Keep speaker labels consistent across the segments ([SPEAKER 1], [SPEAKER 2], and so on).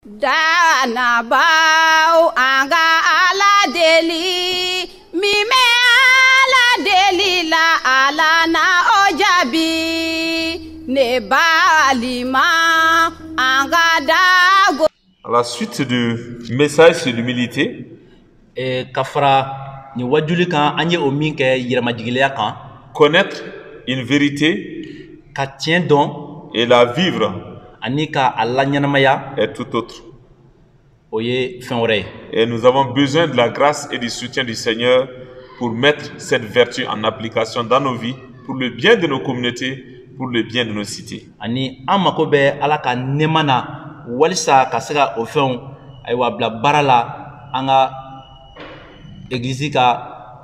[SPEAKER 1] Dana bau anga ala deli mime ala deli la ala na ojabi ne balima anga dago.
[SPEAKER 2] À la suite du message sur l'humilité,
[SPEAKER 3] kafra ni wajuli kan anye o min ke yiramajigileya kan
[SPEAKER 2] connaître une vérité
[SPEAKER 3] ka tiɲɛ dɔn
[SPEAKER 2] et la vivre
[SPEAKER 3] ani ka a laɲɛnamaya
[SPEAKER 2] est tout autre.
[SPEAKER 3] o ye fɛn wɛrɛ ye.
[SPEAKER 2] Et nous avons besoin de la grâce et du soutien du Seigneur pour mettre cette vertu en application dans nos vies, pour le bien de nos communautés, pour le bien de nos cités.
[SPEAKER 3] Ani an mako bɛ ala ka nɛɛma na walisa ka se ka o fɛnw ayiwa bila baara la an ka église ka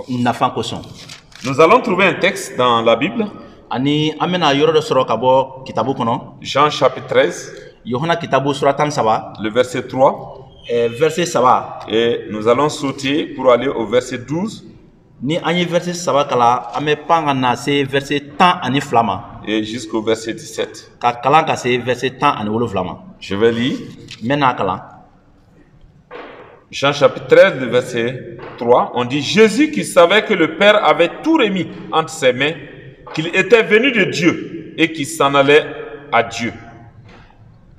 [SPEAKER 3] nafa kosɔn.
[SPEAKER 2] Nous allons trouver un texte dans la Bible,
[SPEAKER 3] Ani an bɛna yɔrɔ dɔ sɔrɔ ka bɔ kitabu kɔnɔ.
[SPEAKER 2] Jean chapitre 13,
[SPEAKER 3] Yohana kitabu sura 13
[SPEAKER 2] le verset 3,
[SPEAKER 3] verset 3.
[SPEAKER 2] et nous allons sauter pour aller au verset 12
[SPEAKER 3] Ni an ye verset 3 kala an bɛ pan ka na se verset 12 ma
[SPEAKER 2] et jusqu'au verset 17.
[SPEAKER 3] ka kalan ka se verset 17 ma.
[SPEAKER 2] Je vais lire.
[SPEAKER 3] N bɛ n'a kalan.
[SPEAKER 2] Jean chapitre 13, le verset 3, on dit « Jésus qui savait que le Père avait tout remis entre ses mains, qu'il était venu de Dieu et qu'il s'en allait à Dieu. »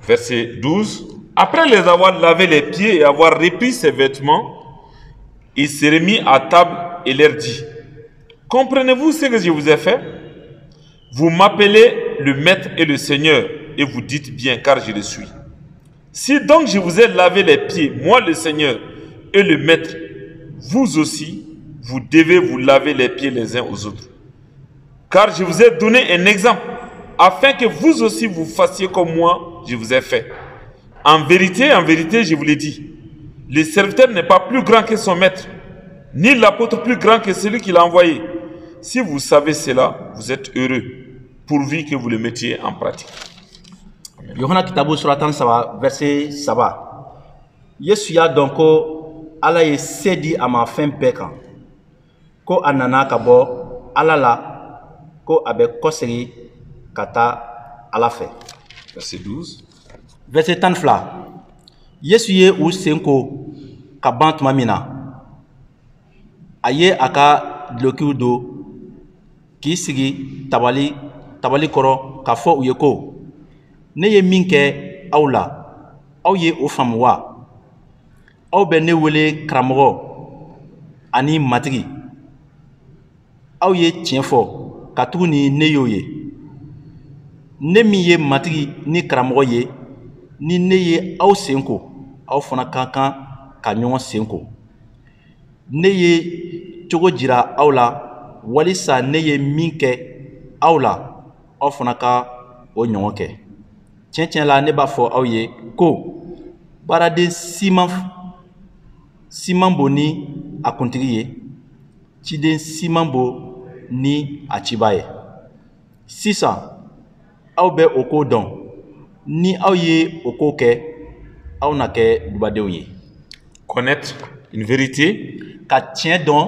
[SPEAKER 2] Verset 12, « Après les avoir lavé les pieds et avoir repris ses vêtements, il s'est remis à table et leur dit, « Comprenez-vous ce que je vous ai fait? Vous m'appelez le Maître et le Seigneur, et vous dites bien, car je le suis. Si donc je vous ai lavé les pieds, moi le Seigneur et le Maître, vous aussi, vous devez vous laver les pieds les uns aux autres. Car je vous ai donné un exemple, afin que vous aussi vous fassiez comme moi, je vous ai fait. En vérité, je vous l'ai dit, le serviteur n'est pas plus grand que son maître, ni l'apôtre plus grand que celui qui l'a envoyé. Si vous savez cela, vous êtes heureux, pourvu que vous le mettiez en pratique. »
[SPEAKER 3] Yohana kitabu sura 13 verset 3. Yesu y'a dɔn ko ala ye se di a ma fɛn bɛɛ kan, ko a nana ka bɔ ala la, ko a bɛ kɔsegi ka taa ala fɛ.
[SPEAKER 2] Verset 12.
[SPEAKER 3] Verset 12. Yesu ye u sen ko ka ban tuma min na, a ye a ka dulokiw don k'i sigi tabali kɔrɔ k'a fɔ u ye ko ne ye min kɛ aw la, aw ye o faamu wa? Aw bɛ ne wele karamɔgɔ ani matigi. Aw ye tiɲɛ fɔ katugu ni ne y'o ye. Ne min ye matigi ni karamɔgɔ ye, ni ne ye aw sen ko, aw fana ka kan ka ɲɔgɔn sen ko. Ne ye cogo jira aw la, walisa ne ye min kɛ aw la, aw fana ka o ɲɔgɔn kɛ. Tiɲɛ tiɲɛ la ne b'a fɔ aw ye ko baaraden siman bo ni a kuntigi ye, ciden siman bo ni a ciba ye. Sisan aw bɛ o ko dɔn, ni aw ye o ko kɛ, aw na kɛ dubadenw ye.
[SPEAKER 2] Connaître une vérité
[SPEAKER 3] Ka tiɲɛ dɔn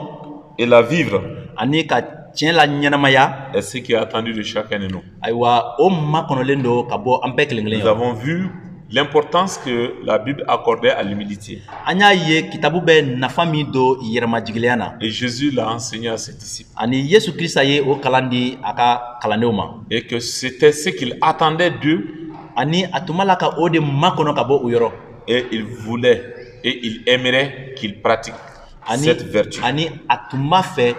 [SPEAKER 2] et la vivre
[SPEAKER 3] ani ka tiɲɛ la ɲɛnamaya
[SPEAKER 2] est ce qui est attendu de chacun de nous.
[SPEAKER 3] ayiwa o makɔnɔlen don ka bɔ an bɛɛ kelen kelen
[SPEAKER 2] Nous avons vu l'importance que la Bible accordait à l'humilité.
[SPEAKER 3] an y'a ye kitabu bɛ nafa min don yɛrɛmajigileya na,
[SPEAKER 2] Et Jésus l'a enseigné à ses disciples.
[SPEAKER 3] ani Yesu Kirisa ye o kalan di a ka kalandenw ma,
[SPEAKER 2] Et que c'était ce qu'il attendait d'eux
[SPEAKER 3] ani a tun b'a la ka o de makɔnɔ ka bɔ o yɔrɔ,
[SPEAKER 2] et il voulait et il aimerait qu'ils pratiquent cette vertu.
[SPEAKER 3] ani a tun b'a fɛ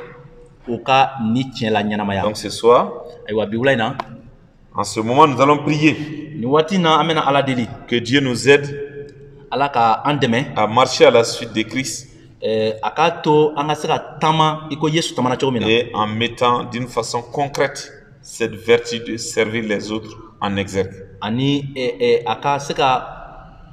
[SPEAKER 3] o ka ni tiɲɛ la ɲɛnamaya.
[SPEAKER 2] Donc ce soir,
[SPEAKER 3] Ayiwa bi wula in na,
[SPEAKER 2] en ce moment, nous allons prier
[SPEAKER 3] ni waati in na an bɛna ala deli
[SPEAKER 2] que Dieu nous aide
[SPEAKER 3] ala ka an dɛmɛ,
[SPEAKER 2] à marcher à la suite de Christ
[SPEAKER 3] a k'a to an ka se ka taama i ko Yesu taamana cogo min na,
[SPEAKER 2] et en mettant d'une façon concrète cette vertu de servir les autres en exergue.
[SPEAKER 3] ani a ka se ka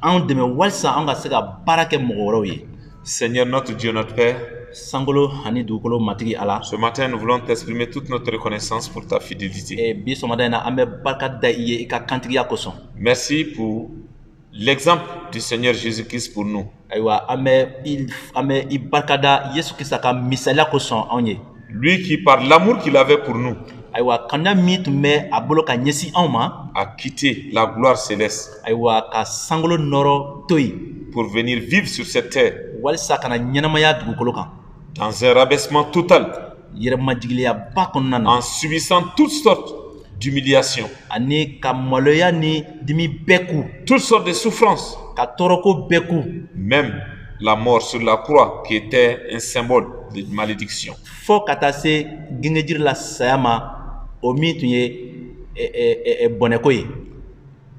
[SPEAKER 3] an dɛmɛ walisa an ka se ka baara kɛ mɔgɔ wɛrɛw ye.
[SPEAKER 2] Seigneur notre Dieu, notre Père,
[SPEAKER 3] Sankolo ani dugukolo matigi ala,
[SPEAKER 2] ce matin nous voulons t'exprimer toute notre reconnaissance pour ta fidélité.
[SPEAKER 3] bi sɔgɔmada in na an bɛ barika da i ye i ka kantigiya kosɔn.
[SPEAKER 2] Merci pour l'exemple du Seigneur Jésus-Christ pour nous.
[SPEAKER 3] Ayiwa an bɛ i barika da Yesu Kirisa ka misaliya kosɔn anw ye.
[SPEAKER 2] Lui qui, par l'amour qu'il avait pour nous,
[SPEAKER 3] ayiwa kanuya min tun bɛ a bolo ka ɲɛsin anw ma
[SPEAKER 2] a quitté la gloire céleste
[SPEAKER 3] ayiwa ka sankolo nɔrɔ to yen
[SPEAKER 2] pour venir vivre sur cette terre
[SPEAKER 3] walisa kana ɲɛnamaya dugukolo kan
[SPEAKER 2] dans un rabaissement total
[SPEAKER 3] yɛrɛmajigiliyaba kɔnɔna na
[SPEAKER 2] en subissant toutes sortes d'humiliations,
[SPEAKER 3] ani ka maloya ni dimi bɛɛ ku
[SPEAKER 2] toutes sortes de souffrances,
[SPEAKER 3] ka tɔɔrɔko bɛɛ ku
[SPEAKER 2] même la mort sur la croix qui était un symbole de malédiction.
[SPEAKER 3] fo ka taa se gengejiri la saya ma o min tun ye bɔnɛko ye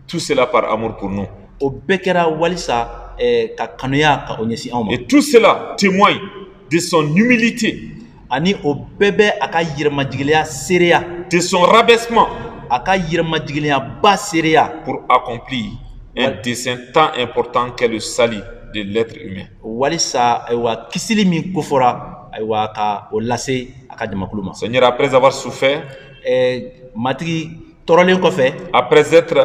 [SPEAKER 2] Tout cela par amour pour nous.
[SPEAKER 3] o bɛɛ kɛra walisa ka kanuya ka o ɲɛsin anw ma
[SPEAKER 2] Et tout cela témoigne de son humilité,
[SPEAKER 3] ani o bɛɛ bɛ a ka yɛrɛmajigiliya seereya
[SPEAKER 2] de son rabaissement
[SPEAKER 3] a ka yɛrɛmajigiliyaba seereya
[SPEAKER 2] pour accomplir un dessein tant important qu'est le salut de l'être humain.
[SPEAKER 3] walisa ayiwa kisili min kofɔra ayiwa ka o lase a ka jamakulu ma
[SPEAKER 2] Seigneur, après avoir souffert,
[SPEAKER 3] matigi tɔɔrɔlen kɔfɛ
[SPEAKER 2] après être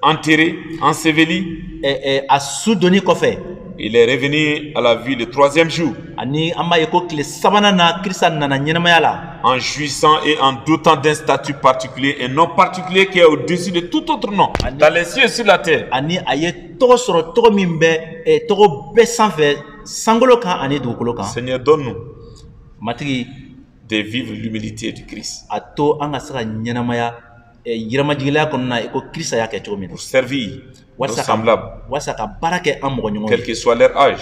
[SPEAKER 2] enterré, enseveli,
[SPEAKER 3] a su donni kɔfɛ
[SPEAKER 2] il est revenu à la vie le troisième jour
[SPEAKER 3] ani an b'a ye ko tile sabanan na kirisa nana ɲɛnamaya la
[SPEAKER 2] en jouissant et en dotant d'un statut particulier, un nom particulier qui est au-dessus de tout autre nom, dans les cieux et sur la terre.
[SPEAKER 3] ani a ye tɔgɔ sɔrɔ tɔgɔ min bɛ tɔgɔ bɛɛ sanfɛ sankolo kan ani dugukolo kan
[SPEAKER 2] Seigneur, donne-nous
[SPEAKER 3] matigi
[SPEAKER 2] de vivre l'humilité du Christ
[SPEAKER 3] a to an ka se ka ɲɛnamaya yɛrɛmajigiliya kɔnɔna na i ko kirisa y'a kɛ cogo min na
[SPEAKER 2] pour servir nos
[SPEAKER 3] walisa
[SPEAKER 2] semblables,
[SPEAKER 3] ka baara kɛ an mɔgɔ ɲɔgɔn
[SPEAKER 2] quel que soit leur âge,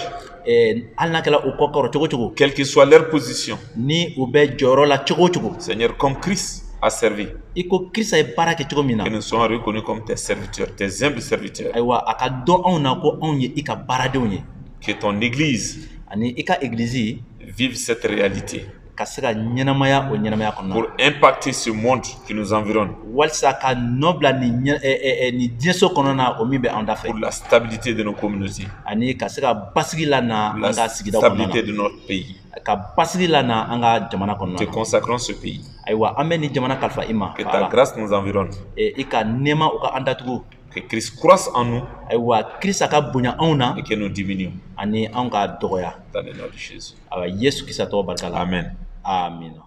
[SPEAKER 3] hali n'a kɛra o kɔkɔrɔ cogo cogo
[SPEAKER 2] quelle que soit leur position.
[SPEAKER 3] ni u bɛ jɔyɔrɔ la cogo cogo
[SPEAKER 2] Seigneur, comme Christ a servi,
[SPEAKER 3] i ko kirisa ye baara kɛ cogo min na
[SPEAKER 2] que nous soyons reconnus comme tes serviteurs, tes humbles serviteurs,
[SPEAKER 3] ayiwa a ka dɔn anw na ko anw ye i ka baaradenw ye
[SPEAKER 2] que ton Église
[SPEAKER 3] ani i ka egilizi
[SPEAKER 2] vive cette réalité
[SPEAKER 3] ka se ka ɲɛnamaya o ɲɛnamaya kɔnɔna
[SPEAKER 2] pour impacter ce monde qui nous environne,
[SPEAKER 3] walisa ka nɔ bila nin diɲɛso kɔnɔna na o min bɛ an da fɛ
[SPEAKER 2] pour la stabilité de nos communautés,
[SPEAKER 3] ani ka se ka basigi la na
[SPEAKER 2] pour
[SPEAKER 3] an
[SPEAKER 2] la
[SPEAKER 3] ka sigidaw
[SPEAKER 2] stabilité
[SPEAKER 3] kɔnɔna
[SPEAKER 2] de notre pays.
[SPEAKER 3] na ka basigi la na an ka jamana kɔnɔna
[SPEAKER 2] Te
[SPEAKER 3] na
[SPEAKER 2] consacrons ce pays.
[SPEAKER 3] ayiwa an bɛ nin jamana kalifa i ma
[SPEAKER 2] Que
[SPEAKER 3] ka
[SPEAKER 2] ta
[SPEAKER 3] Ala.
[SPEAKER 2] grâce nous environne.
[SPEAKER 3] I ka nɛɛma o ka an datugu
[SPEAKER 2] Que Christ croisse en nous
[SPEAKER 3] ayiwa kirisa ka bonya anw na
[SPEAKER 2] et que nous diminuions.
[SPEAKER 3] ani anw ka dɔgɔya
[SPEAKER 2] Dans le nom de Jésus.
[SPEAKER 3] ayiwa yesu kisa tɔgɔ barika la
[SPEAKER 2] Amen.
[SPEAKER 3] amina